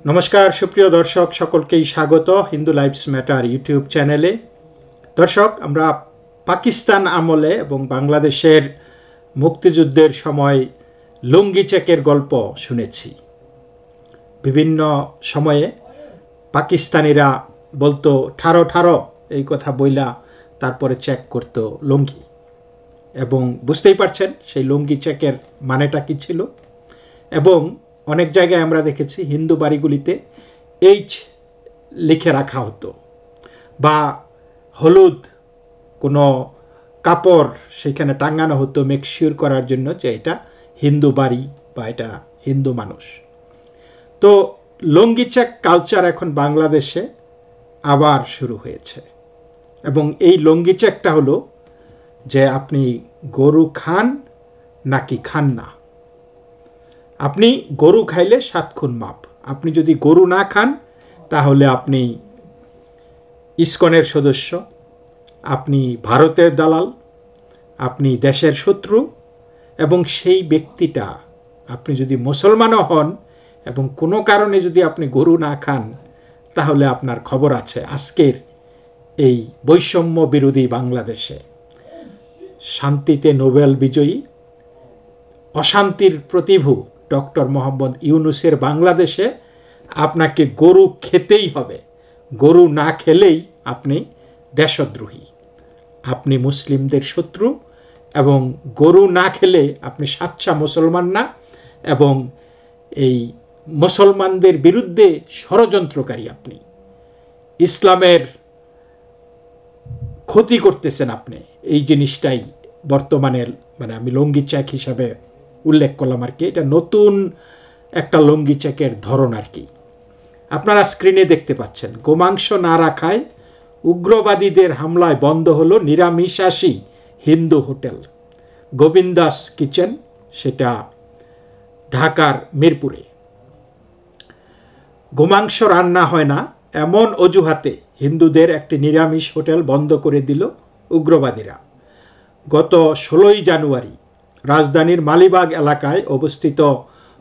নমস্কার সুপ্রিয় দর্শক, সকলকেই স্বাগত হিন্দু লাইভস ম্যাটার ইউটিউব চ্যানেলে। দর্শক, আমরা পাকিস্তান আমলে এবং বাংলাদেশের মুক্তিযুদ্ধের সময় লুঙ্গি চেকের গল্প শুনেছি। বিভিন্ন সময়ে পাকিস্তানিরা বলতো ঠারো ঠারো, এই কথা বইলা তারপরে চেক করতো লুঙ্গি, এবং বুঝতেই পারছেন সেই লুঙ্গি চেকের মানেটা কি ছিল। এবং অনেক জায়গায় আমরা দেখেছি হিন্দু বাড়িগুলিতে এইচ লিখে রাখা হতো, বা হলুদ কোনো কাপড় সেখানে টাঙানো হতো মেক শিওর করার জন্য যে এটা হিন্দু বাড়ি বা এটা হিন্দু মানুষ। তো লুঙ্গি চেক কালচার এখন বাংলাদেশে আবার শুরু হয়েছে, এবং এই লুঙ্গি চেকটা হলো যে আপনি গরু খান নাকি খান না। আপনি গরু খাইলে 7 খুন মাপ, আপনি যদি গরু না খান তাহলে আপনি ইসকনের সদস্য, আপনি ভারতের দালাল, আপনি দেশের শত্রু। এবং সেই ব্যক্তিটা আপনি যদি মুসলমানও হন এবং কোনো কারণে যদি আপনি গরু না খান, তাহলে আপনার খবর আছে। আজকের এই বৈষম্য বিরোধী বাংলাদেশে শান্তিতে নোবেল বিজয়ী, অশান্তির প্রতিভূ ডক্টর মোহাম্মদ ইউনূসের বাংলাদেশে আপনাকে গরু খেতেই হবে। গরু না খেলেই আপনি দেশদ্রোহী, আপনি মুসলিমদের শত্রু, এবং গরু না খেলে আপনি সাচ্চা মুসলমান না, এবং এই মুসলমানদের বিরুদ্ধে ষড়যন্ত্রকারী, আপনি ইসলামের ক্ষতি করতেছেন আপনি। এই জিনিসটাই বর্তমানে আমি লুঙ্গি চেক হিসাবে উল্লেখ করলাম আর কি। এটা নতুন একটা লুঙ্গি চেকের ধরন আর কি। আপনারা স্ক্রিনে দেখতে পাচ্ছেন, গোমাংস না রাখায় উগ্রবাদীদের হামলায় বন্ধ হলো নিরামিষাশী হিন্দু হোটেল গোবিন্দাস কিচেন, সেটা ঢাকার মিরপুরে। গোমাংস রান্না হয় না এমন অজুহাতে হিন্দুদের একটি নিরামিষ হোটেল বন্ধ করে দিল উগ্রবাদীরা। গত 16ই জানুয়ারি রাজধানীর মালিবাগ এলাকায় অবস্থিত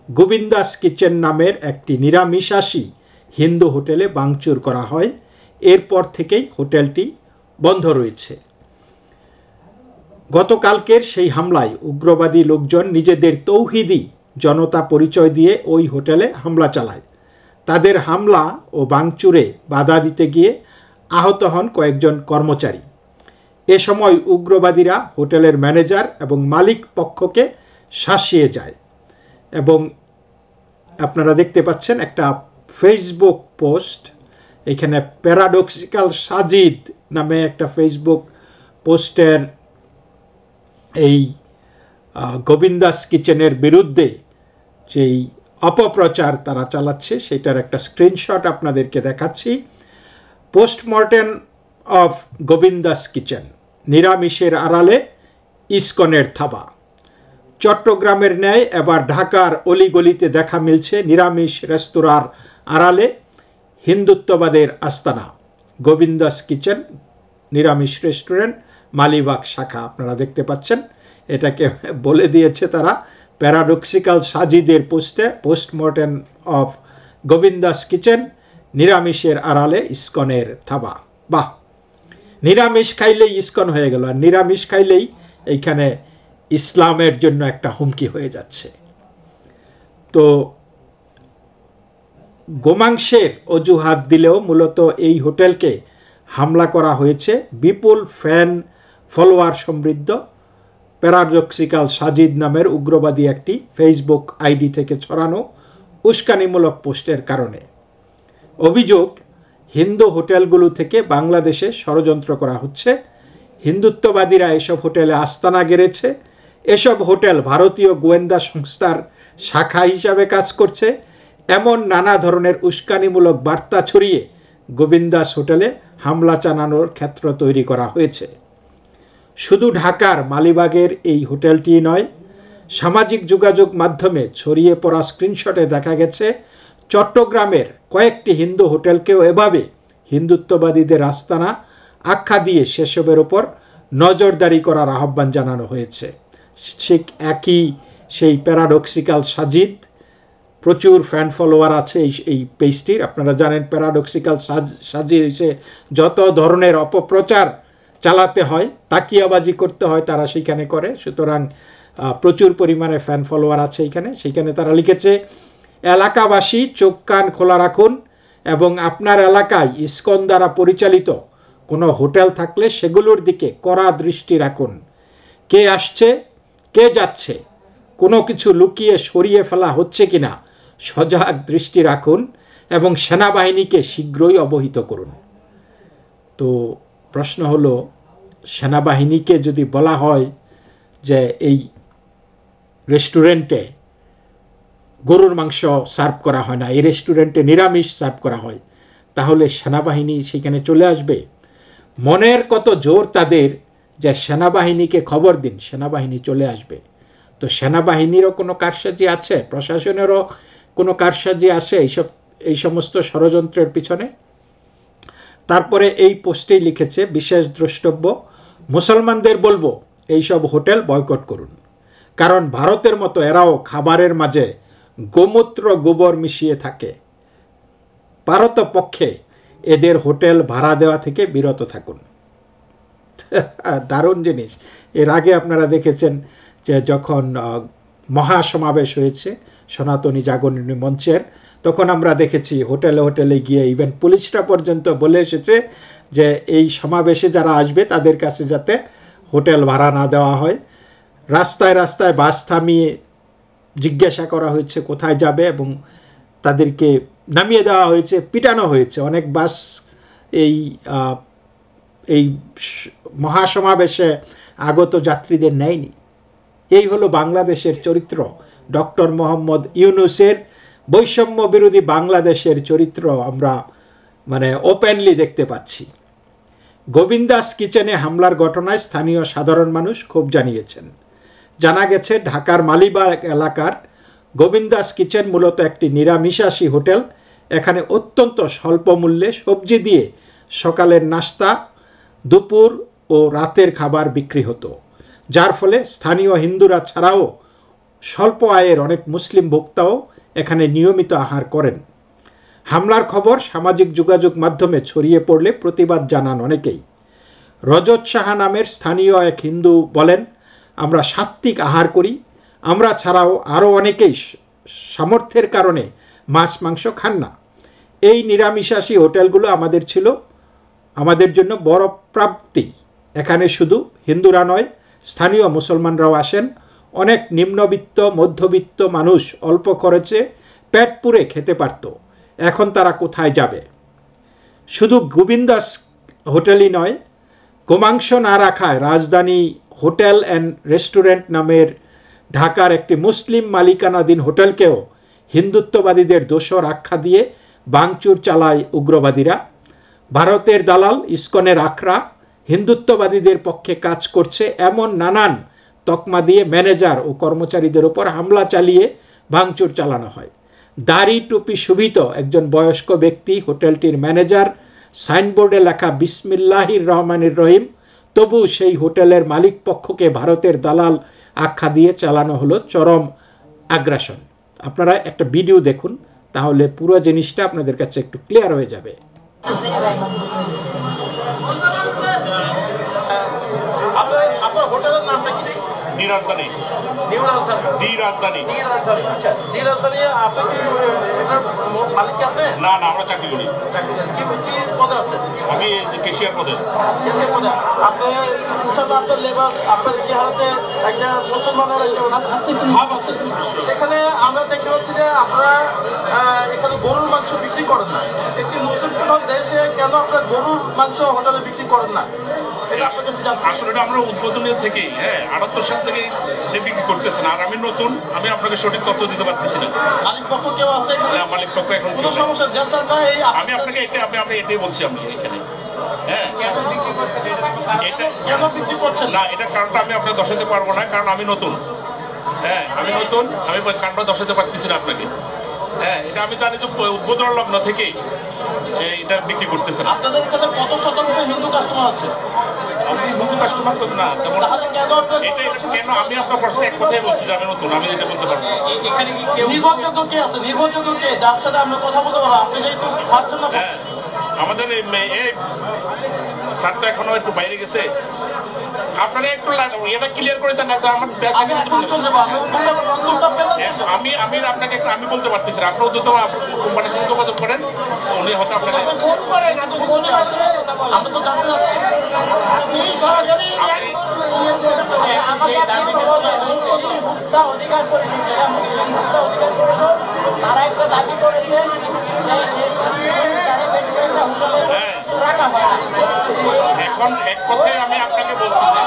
গোবিন্দাস কিচেন নামের একটি নিরামিষাশী হিন্দু হোটেলে ভাঙচুর করা হয়। এরপর থেকেই হোটেলটি বন্ধ রয়েছে। গতকালকের সেই হামলায় উগ্রবাদী লোকজন নিজেদের তৌহিদি জনতা পরিচয় দিয়ে ওই হোটেলে হামলা চালায়। তাদের হামলা ও ভাঙচুরে বাধা দিতে গিয়ে আহত হন কয়েকজন কর্মচারী। এ সময় উগ্রবাদীরা হোটেলের ম্যানেজার এবং মালিক পক্ষকে শাসিয়ে যায়। এবং আপনারা দেখতে পাচ্ছেন একটা ফেসবুক পোস্ট, এখানে প্যারাডক্সিক্যাল সাজিদ নামে একটা ফেসবুক পোস্টের এই গোবিন্দাস কিচেনের বিরুদ্ধে যেই অপপ্রচার তারা চালাচ্ছে সেটার একটা স্ক্রিনশট আপনাদেরকে দেখাচ্ছি। পোস্টমর্টেম অফ গোবিন্দাস কিচেন, নিরামিষের আড়ালে ইসকনের থাবা। চট্টগ্রামের ন্যায় এবার ঢাকার অলিগলিতে দেখা মিলছে নিরামিষ রেস্তোরাঁর আড়ালে হিন্দুত্ববাদের আস্তানা। গোবিন্দাস কিচেন নিরামিষ রেস্টুরেন্ট, মালিবাগ শাখা। আপনারা দেখতে পাচ্ছেন, এটাকে বলে দিয়েছে তারা প্যারাডক্সিক্যাল সাজিদের পোস্টে, পোস্টমর্টেম অফ গোবিন্দাস কিচেন, নিরামিষের আড়ালে ইসকনের থাবা। বাহ, নিরামিষ খাইলেই ইসকন হয়ে গেল, আর নিরামিষ খাইলেই এইখানে ইসলামের জন্য একটা হুমকি হয়ে যাচ্ছে। তো গোমাংসের অজুহাত দিলেও মূলত এই হোটেলকে হামলা করা হয়েছে বিপুল ফ্যান ফলোয়ার সমৃদ্ধ প্যারাডক্সিক্যাল সাজিদ নামের উগ্রবাদী একটি ফেসবুক আইডি থেকে ছড়ানো উস্কানিমূলক পোস্টের কারণে। অভিযোগ, হিন্দু হোটেলগুলো থেকে বাংলাদেশে ষড়যন্ত্র করা হচ্ছে। হিন্দুত্ববাদীরা এসব হোটেলে আস্তানা গেড়েছে। এসব হোটেল ভারতীয় গোয়েন্দা সংস্থার শাখা হিসাবে কাজ করছে। এমন নানা ধরনের উস্কানিমূলক বার্তা ছড়িয়ে গোবিন্দাস হোটেলে হামলা চালানোর ক্ষেত্র তৈরি করা হয়েছে। শুধু ঢাকার মালিবাগের এই হোটেলটি নয়, সামাজিক যোগাযোগ মাধ্যমে ছড়িয়ে পড়া স্ক্রিনশটে দেখা গেছে চট্টগ্রামের কয়েকটি হিন্দু হোটেলকেও এভাবে হিন্দুত্ববাদীদের আস্তানা আখ্যা দিয়ে সেসবের ওপর নজরদারি করার আহ্বান জানানো হয়েছে। ঠিক একই সেই প্যারাডক্সিক্যাল সাজিদ প্রচুর ফ্যান ফলোয়ার আছে এই পেজটির। আপনারা জানেন প্যারাডক্সিক্যাল সাজিয়েছে যত ধরনের অপপ্রচার চালাতে হয়, তাকিয়াবাজি করতে হয়, তারা সেখানে করে। সুতরাং প্রচুর পরিমাণে ফ্যান ফলোয়ার আছে এখানে। সেখানে তারা লিখেছে, এলাকাবাসী চোখ কান খোলা রাখুন এবং আপনার এলাকায় ইসকন দ্বারা পরিচালিত কোনো হোটেল থাকলে সেগুলোর দিকে কড়া দৃষ্টি রাখুন। কে আসছে, কে যাচ্ছে, কোনো কিছু লুকিয়ে সরিয়ে ফেলা হচ্ছে কিনা সজাগ দৃষ্টি রাখুন এবং সেনাবাহিনীকে শীঘ্রই অবহিত করুন। তো প্রশ্ন হলো, সেনাবাহিনীকে যদি বলা হয় যে এই রেস্টুরেন্টে গরুর মাংস সার্ভ করা হয় না, এই রেস্টুরেন্টে নিরামিষ সার্ভ করা হয়, তাহলে সেনাবাহিনী সেখানে চলে আসবে? মনের কত জোর তাদের যে সেনাবাহিনীকে খবর দিন, সেনাবাহিনী চলে আসবে। তো সেনাবাহিনীরও কোনো কারসাজি আছে, প্রশাসনেরও কোনো কারসাজি আছে এই সমস্ত ষড়যন্ত্রের পিছনে। তারপরে এই পোস্টেই লিখেছে, বিশেষ দ্রষ্টব্য, মুসলমানদের বলবো এইসব হোটেল বয়কট করুন, কারণ ভারতের মতো এরাও খাবারের মাঝে গোমূত্র গোবর মিশিয়ে থাকে। পারতপক্ষে এদের হোটেল ভাড়া দেওয়া থেকে বিরত থাকুন। দারুণ জিনিস। এর আগে আপনারা দেখেছেন যে যখন মহাসমাবেশ হয়েছে সনাতনী জাগরণী মঞ্চের, তখন আমরা দেখেছি হোটেলে হোটেলে গিয়ে ইভেন পুলিশরা পর্যন্ত বলে এসেছে যে এই সমাবেশে যারা আসবে তাদের কাছে যাতে হোটেল ভাড়া না দেওয়া হয়। রাস্তায় রাস্তায় বাস থামিয়ে জিজ্ঞাসা করা হয়েছে কোথায় যাবে এবং তাদেরকে নামিয়ে দেওয়া হয়েছে, পিটানো হয়েছে। অনেক বাস এই মহাসমাবেশে আগত যাত্রীদের নেয়নি। এই হলো বাংলাদেশের চরিত্র। ডক্টর মোহাম্মদ ইউনূসের বৈষম্য বিরোধী বাংলাদেশের চরিত্র আমরা ওপেনলি দেখতে পাচ্ছি। গোবিন্দাস কিচেনে হামলার ঘটনায় স্থানীয় সাধারণ মানুষ ক্ষোভ জানিয়েছেন। জানা গেছে ঢাকার মালিবাগ এলাকার গোবিন্দাস কিচেন মূলত একটি নিরামিষাশী হোটেল। এখানে অত্যন্ত স্বল্প মূল্যে সবজি দিয়ে সকালের নাস্তা, দুপুর ও রাতের খাবার বিক্রি হতো, যার ফলে স্থানীয় হিন্দুরা ছাড়াও স্বল্প আয়ের অনেক মুসলিম ভোক্তাও এখানে নিয়মিত আহার করেন। হামলার খবর সামাজিক যোগাযোগ মাধ্যমে ছড়িয়ে পড়লে প্রতিবাদ জানান অনেকেই। রজত সাহা নামের স্থানীয় এক হিন্দু বলেন, আমরা সাত্ত্বিক আহার করি, আমরা ছাড়াও আরও অনেকেই সামর্থ্যের কারণে মাছ মাংস খান না। এই নিরামিষাশী হোটেলগুলো আমাদের জন্য বড় প্রাপ্তি। এখানে শুধু হিন্দুরা নয়, স্থানীয় মুসলমানরাও আসেন। অনেক নিম্নবিত্ত মধ্যবিত্ত মানুষ অল্প খরচে পেট পুরে খেতে পারত। এখন তারা কোথায় যাবে? শুধু গোবিন্দাস হোটেলই নয়, গোমাংস না রাখায় রাজধানী হোটেল অ্যান্ড রেস্টুরেন্ট নামের ঢাকার একটি মুসলিম মালিকানাধীন হোটেলকেও হিন্দুত্ববাদীদের দোসর আখ্যা দিয়ে ভাঙচুর চালায় উগ্রবাদীরা। ভারতের দালাল ইসকনের আখড়া হিন্দুত্ববাদীদের পক্ষে কাজ করছে এমন নানান তকমা দিয়ে ম্যানেজার ও কর্মচারীদের উপর হামলা চালিয়ে ভাঙচুর চালানো হয়। দাড়ি টুপি শোভিত একজন বয়স্ক ব্যক্তি হোটেলটির ম্যানেজার, সাইনবোর্ডে লেখা বিসমিল্লাহির রহমানির রহিম, তবু সেই হোটেলের মালিক পক্ষকে ভারতের দালাল আখ্যা দিয়ে চালানো হলো চরম আগ্রাসন। আপনারা একটা ভিডিও দেখুন, তাহলে পুরো জিনিসটা আপনাদের কাছে একটু ক্লিয়ার হয়ে যাবে। আপনার হোটেলের নামটা কি? দি রাজধানী। নিউ রাজধানী। দি রাজধানী। দি রাজধানী। আচ্ছা, দি রাজধানী। আপনি কি এটার মালিক কি আপনি? না না, আমরা চাকরি করি। চাকরি করেন? কি পদে আছেন? আমি ক্যাশিয়ার পদে। ক্যাশিয়ার পদে। আপনি ইনশাআল্লাহ আপনার লেবাস, আপনার চেহারাতে একটা মুসলমানের একটা ভাব আছে। সেখানে আমরা দেখতে পাচ্ছি যে আপনারা এখানে গরুর মাংস বিক্রি করেন না। একটি মুসলিম প্রধান দেশে কেন আপনারা গরুর মাংস হোটেলে বিক্রি করেন না? আসলে এটা আমরা উদ্বোধনের থেকেই 78 সাল থেকে বিক্রি করতেছেন। আর আমি নতুন, আমি আপনাকে সঠিক তথ্য দিতে পারতেছি না। মালিক পক্ষ কেউ আছে? মালিক পক্ষ এখন কোনো সমস্যা আমি আপনাকে আমি এটাই বলছি। আমি এখানে কেন বিক্রি করছেন না, এটা কারণটা আমি আপনাকে দর্শাতে পারবো না, কারণ আমি নতুন। আমি নতুন, আমি কারণটা দর্শাতে পারতেছি না আপনাকে। হ্যাঁ, এটা আমি জানি যে উদ্বোধন লগ্ন থেকে এটা বিক্রি করতেছেন। আপনাদের এখানে কত শতাংশ হিন্দু কাস্টমার আছে? আমি হিন্দু কাস্টমার তো না তেমন। এটা কেন আমি আপনার প্রশ্নে এক কথাই বলছি যে আমি নতুন, আমি এটা বলতে পারবো না। এখানে কি কেউ নির্ভরযোগ্য কে আছে? নির্ভরযোগ্য কে যার সাথে আমরা কথা বলতে পারবো? আপনি যেহেতু পারছেন না। হ্যাঁ, আমাদের এই স্যার তো এখনো একটু বাইরে গেছে, আপনারা একটু এটা ক্লিয়ার করে দেন। আমি আপনাকে আমি বলতে পারতেছি না, আপনি উদ্যোগ কোম্পানির সঙ্গে যোগাযোগ করেন, উনি হয়তো আপনাকে অধিকার পরিষদ তারা একটা দাবি করেছেন এখন এক কথায় আমি আপনাকে বলছি যে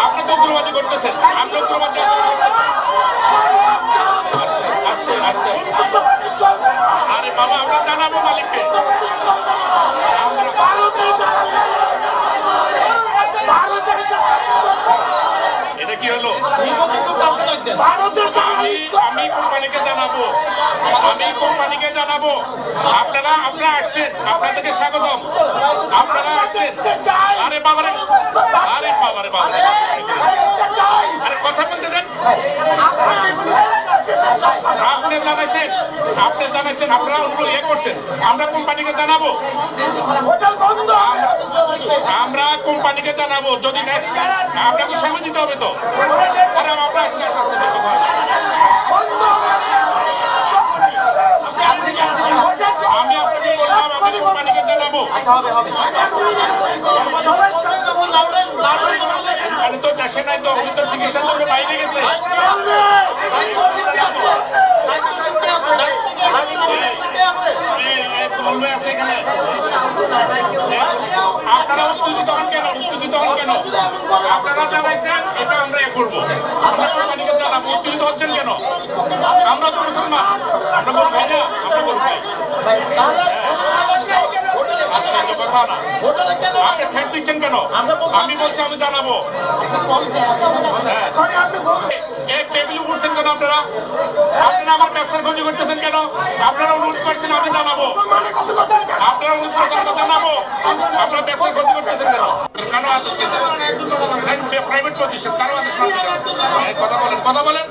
আপনি তো উগ্রবাদী করতেছেন, আপনি উগ্রবাদী আস্তে আস্তে। আরে বাবা, আমরা জানাবো মালিককে। এটা কি হলো? আমি কোম্পানিকে জানাবো, আমি কোম্পানিকে জানাবো। আপনারা আসছেন, আপনাদেরকে স্বাগতম। আপনারা আসছেন। আরে বাবারে, আরে বাবারে বাবা, আরে কথা বলতে দেন। আপনি জানাইছেন, আপনারা ইয়ে করছেন। আমরা কোম্পানিকে জানাবো, আমরা কোম্পানিকে জানাবো। যদি নেক্সট আপনাকে সময় দিতে হবে তো। আরে আমরা আসলে আমি আপনাকে বললাম, আমি কোম্পানিকে জানাবো। আমি তো দেশে নাই, তো আমি তো চিকিৎসার জন্য বাইরে গেছে। আছে এখানে। আপনারা উত্তেজিত হন কেন? উত্তেজিত হন কেন? আপনারা জানাইছেন, এটা আমরা করবো। আমরা কোম্পানিকে জানাবো। উত্তেজিত হচ্ছেন কেন? আমরা তো মুসলমান, আমরা বলবো ভাই না, আমরা বলবো ভাই। কথা না, আপনি থ্রেট দিচ্ছেন কেন? আমি বলছি আমি জানাবো। এক টেবিলে উঠছেন কেন আপনারা? আপনারা আমার ব্যবসার ক্ষতি করতেছেন কেন? আপনারা অনুরোধ করছেন, আমি জানাবো। আপনারা অনুরোধ করছেন, আমি জানাবো। আপনারা ব্যবসার ক্ষতি করতেছেন কেন? কেন আদেশ প্রাইভেট প্রতিষ্ঠান কারো আদেশ না? কথা বলেন, কথা বলেন।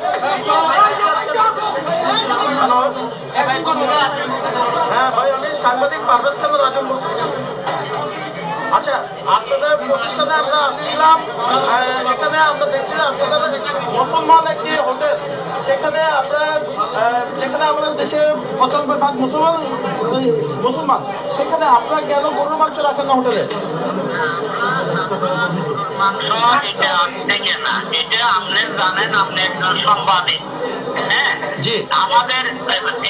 হ্যাঁ ভাই, আমি সাংবাদিক পারভেজ খান রাজন বলতেছি। আচ্ছা, আপনাদের প্রতিষ্ঠানে আমরা আসছিলাম, এখানে আমরা দেখছিলাম আপনাদের মুসলমান একটি হোটেল, সেখানে আপনার যেখানে আমাদের দেশে 95% মুসলমান, সেখানে আপনারা কেন গরুর মাংস রাখেন না হোটেলে? এটা থেকে না, এটা আপনি জানেন, আপনি একজন সাংবাদিক। হ্যাঁ জি, আমাদের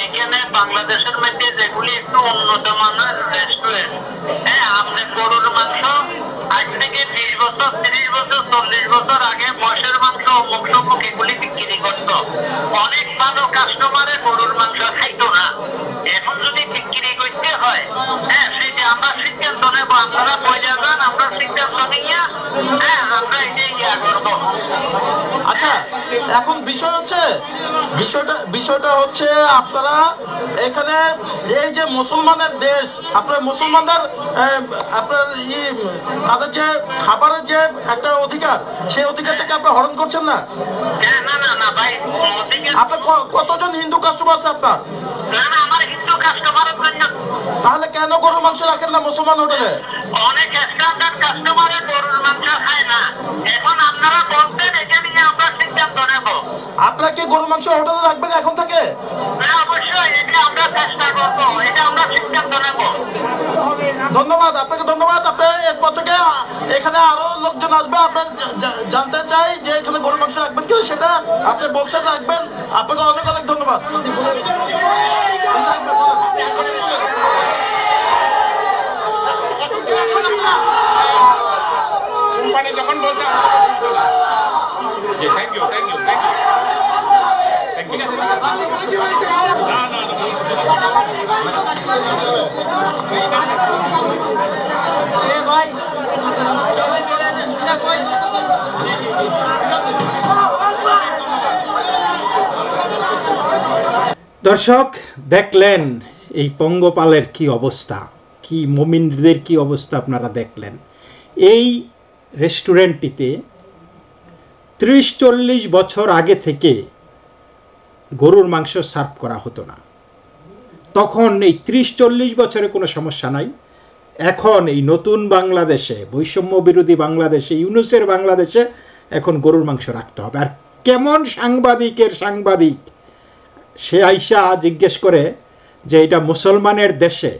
এখানে বাংলাদেশের মধ্যে যেগুলি একটু উন্নত মানের রেস্টুরেন্ট, হ্যাঁ, আপনি গরুর মাংস আজ থেকে 20 বছর 30 বছর 40 বছর আগে মহিষের মাংস অমুক সমুক এগুলি বিক্রি করতো। অনেক ভালো কাস্টমারে গরুর মাংস খাইতো না। এখন যদি বিক্রি করতে হয়, হ্যাঁ, সেটা আমরা সিদ্ধান্ত নেবো। আপনারা বলে যান, আমরা সিদ্ধান্ত নিয়ে, হ্যাঁ, আমরা এটাই ইয়া করবো। আচ্ছা, এখন বিষয়টা হচ্ছে আপনারা এখানে এই যে মুসলমানের দেশ, আপনার মুসলমানদের আপনার তাদের যে খাবারের যে একটা অধিকার, সেই অধিকারটাকে আপনারা হরণ করছেন না? না ভাই, আপনার কতজন হিন্দু কাস্টমার আছে আপনার? আমার হিন্দু কাস্টমারের জন্য। তাহলে কেন গরুর মাংস রাখেন না মুসলমান হোটেলে? অনেক স্ট্যান্ডার্ড কাস্টমারে গরুর মাংস খায় না। এখন আপনারা বলতেন, এটা নিয়ে আমরা সিদ্ধান্ত নেব। আপনারা কি গরুর মাংস হোটেলে রাখবেন এখন থেকে? অবশ্যই, এটা আমরা চেষ্টা করবো, এটা আমরা সিদ্ধান্ত নেব। ধন্যবাদ আপনাকে, ধন্যবাদ। আপনি এরপর থেকে এখানে আরো লোকজন আসবে, আপনার জানতে চাই যে এখানে গরুর মাংস রাখবেন কিনা, সেটা আপনি বলছেন রাখবেন। আপনাকে অনেক অনেক ধন্যবাদ। কোম্পানি যখন বলছে thank you thank you thank you ভাই দর্শক দেখলেন এই পঙ্গপালের কি অবস্থা, কি মুমিনদের কি অবস্থা আপনারা দেখলেন। এই রেস্টুরেন্টটিতে 30-40 বছর আগে থেকে গরুর মাংস সার্ভ করা হতো না। তখন এই 30-40 বছরে কোনো সমস্যা নাই। এখন এই নতুন বাংলাদেশে, বৈষম্য বিরোধী বাংলাদেশে, ইউনুসের বাংলাদেশে এখন গরুর মাংস রাখতে হবে। আর কেমন সাংবাদিক সে আইসা জিজ্ঞেস করে যে এটা মুসলমানের দেশে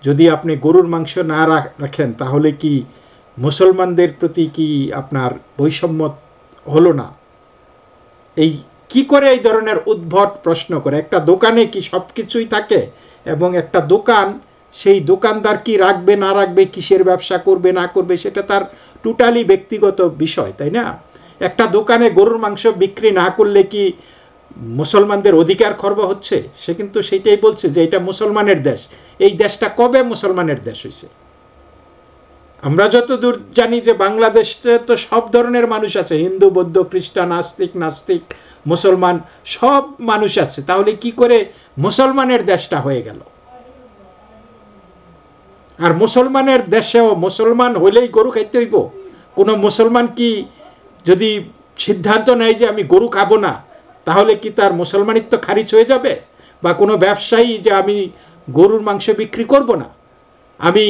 যদি আপনি গরুর মাংস না রাখেন তাহলে কি মুসলমানদের প্রতি কি আপনার বৈষম্য হলো না? এই কি করে এই ধরনের উদ্ভট প্রশ্ন করে? একটা দোকানে কি সব কিছুই থাকে? এবং একটা দোকান, সেই দোকানদার কি রাখবে না রাখবে, কিসের ব্যবসা করবে না করবে, সেটা তার টোটালি ব্যক্তিগত বিষয়, তাই না? একটা দোকানে গরুর মাংস বিক্রি না করলে কি মুসলমানদের অধিকার খর্ব হচ্ছে? সে কিন্তু সেইটাই বলছে যে এটা মুসলমানের দেশ। এই দেশটা কবে মুসলমানের দেশ হয়েছে? আমরা যতদূর জানি যে বাংলাদেশে তো সব ধরনের মানুষ আছে, হিন্দু, বৌদ্ধ, খ্রিস্টান, নাস্তিক, মুসলমান, সব মানুষ আছে। তাহলে কি করে মুসলমানের দেশটা হয়ে গেল? আর মুসলমানের দেশেও মুসলমান হলেই গরু খাইতে হইব? কোনো মুসলমান কি যদি সিদ্ধান্ত নেয় যে আমি গরু খাবো না, তাহলে কি তার মুসলমানিত্ব খারিজ হয়ে যাবে? বা কোনো ব্যবসায়ী যে আমি গরুর মাংস বিক্রি করব না, আমি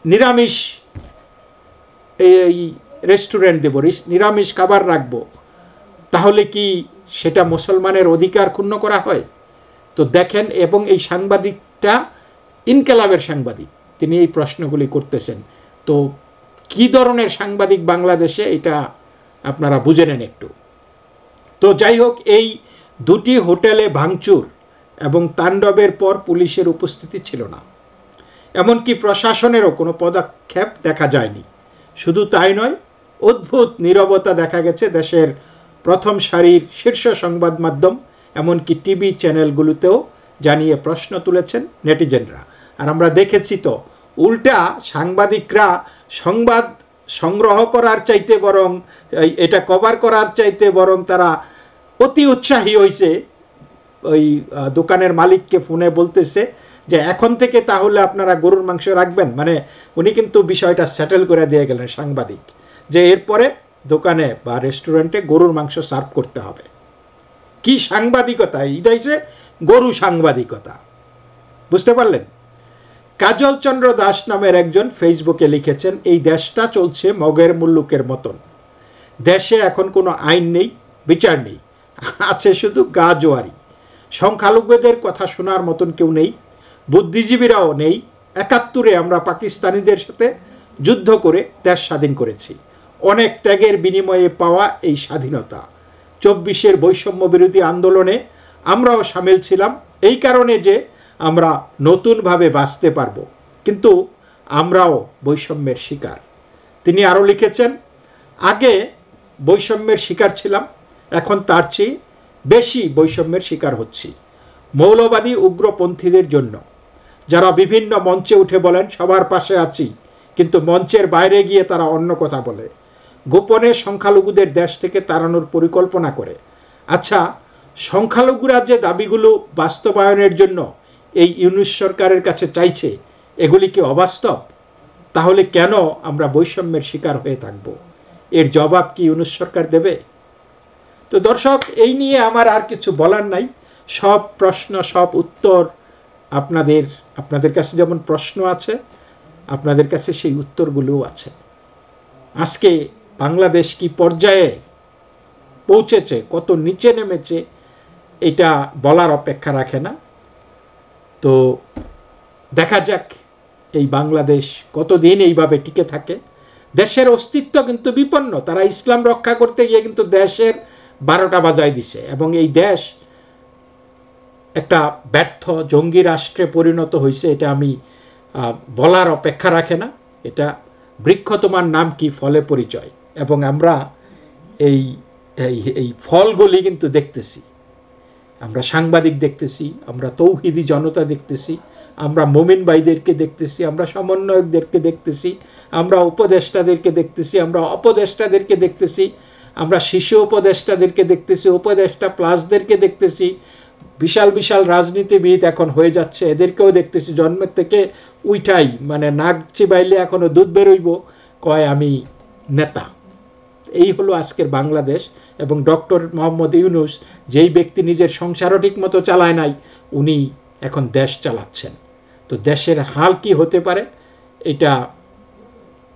নিরামিষ এই রেস্টুরেন্ট দেব, নিরামিষ খাবার রাখবো, তাহলে কি সেটা মুসলমানের অধিকার ক্ষুণ্ণ করা হয়? তো দেখেন, এবং এই সাংবাদিকটা ইনকেলাবের সাংবাদিক, তিনি এই প্রশ্নগুলি করতেছেন। তো কি ধরনের সাংবাদিক বাংলাদেশে, এটা আপনারা বুঝে নেন একটু। তো যাই হোক, এই দুটি হোটেলে ভাঙচুর এবং তাণ্ডবের পর পুলিশের উপস্থিতি ছিল না, এমনকি প্রশাসনেরও কোনো পদক্ষেপ দেখা যায়নি। শুধু তাই নয়, অদ্ভুত নীরবতা দেখা গেছে দেশের প্রথম সারির শীর্ষ সংবাদ মাধ্যম, এমনকি টিভি চ্যানেলগুলোতেও জানিয়ে প্রশ্ন তুলেছেন নেটিজেনরা। আর আমরা দেখেছি তো, উল্টা সাংবাদিকরা সংবাদ সংগ্রহ করার চাইতে বরং এটা কভার করার চাইতে বরং তারা অতি উৎসাহী হয়েছে। ওই দোকানের মালিককে ফোনে বলতেছে যে এখন থেকে তাহলে আপনারা গরুর মাংস রাখবেন। মানে উনি কিন্তু বিষয়টা সেটেল করে দিয়ে গেলেন সাংবাদিক, যে এরপরে দোকানে বা রেস্টুরেন্টে গরুর মাংস সার্ভ করতে হবে। কি সাংবাদিকতা! এটাই যে গরু সাংবাদিকতা, বুঝতে পারলেন? কাজল চন্দ্র দাস নামের একজন ফেসবুকে লিখেছেন, এই দেশটা চলছে মগের মুল্লুকের মতন। দেশে এখন কোনো আইন নেই, বিচার নেই, আছে শুধু গা জোয়ারি। সংখ্যালঘুদের কথা শোনার মতন কেউ নেই, বুদ্ধিজীবীরাও নেই। ৭১-এ আমরা পাকিস্তানিদের সাথে যুদ্ধ করে দেশ স্বাধীন করেছি, অনেক ত্যাগের বিনিময়ে পাওয়া এই স্বাধীনতা। ২৪-এর বৈষম্য বিরোধী আন্দোলনে আমরাও সামিল ছিলাম, এই কারণে যে আমরা নতুনভাবে বাঁচতে পারব, কিন্তু আমরাও বৈষম্যের শিকার। তিনি আরও লিখেছেন, আগে বৈষম্যের শিকার ছিলাম, এখন তার চেয়ে বেশি বৈষম্যের শিকার হচ্ছি মৌলবাদী উগ্রপন্থীদের জন্য, যারা বিভিন্ন মঞ্চে উঠে বলেন সবার পাশে আছি, কিন্তু মঞ্চের বাইরে গিয়ে তারা অন্য কথা বলে, গোপনে সংখ্যালঘুদের দেশ থেকে তাড়ানোর পরিকল্পনা করে। আচ্ছা, সংখ্যালঘুরা যে দাবিগুলো বাস্তবায়নের জন্য এই ইউনূস সরকারের কাছে চাইছে, এগুলি কি অবাস্তব? তাহলে কেন আমরা বৈষম্যের শিকার হয়ে থাকব? এর জবাব কি ইউনূস সরকার দেবে? তো দর্শক, এই নিয়ে আমার আর কিছু বলার নাই। সব প্রশ্ন, সব উত্তর আপনাদের কাছে যেমন প্রশ্ন আছে, আপনাদের কাছে সেই উত্তরগুলোও আছে। আজকে বাংলাদেশ কি পর্যায়ে পৌঁছেছে, কত নিচে নেমেছে, এটা বলার অপেক্ষা রাখে না। তো দেখা যাক এই বাংলাদেশ কতদিন এইভাবে টিকে থাকে। দেশের অস্তিত্ব কিন্তু বিপন্ন। তারা ইসলাম রক্ষা করতে গিয়ে কিন্তু দেশের ১২টা বাজায় দিছে, এবং এই দেশ একটা ব্যর্থ জঙ্গি রাষ্ট্রে পরিণত হয়েছে। এটা আমি বলার অপেক্ষা রাখে না। এটা বৃক্ষ তোমার নাম কি, ফলে পরিচয়। এবং আমরা এই ফলগুলি কিন্তু দেখতেছি। আমরা সাংবাদিক দেখতেছি, আমরা তৌহিদি জনতা দেখতেছি, আমরা মোমিন ভাইদেরকে দেখতেছি, আমরা সমন্বয়কদেরকে দেখতেছি, আমরা উপদেষ্টাদেরকে দেখতেছি, আমরা অপদেষ্টাদেরকে দেখতেছি, আমরা শিশু উপদেষ্টাদেরকে দেখতেছি, উপদেষ্টা প্লাসদেরকে দেখতেছি, বিশাল বিশাল রাজনীতিবিদ এখন হয়ে যাচ্ছে, এদেরকেও দেখতেছি জন্মের থেকে উইঠাই মানে নাক চিবাইলে এখনো দুধ বেরোইব, কয় আমি নেতা। এই হলো আজকের বাংলাদেশ। এবং ডক্টর মোহাম্মদ ইউনূস, যেই ব্যক্তি নিজের সংসারও ঠিক মতো চালায় নাই, উনি এখন দেশ চালাচ্ছেন। তো দেশের হাল কি হতে পারে এটা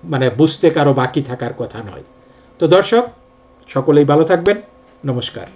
মানে বুঝতে কারো বাকি থাকার কথা নয়। তো দর্শক সকলেই ভালো থাকবেন, নমস্কার।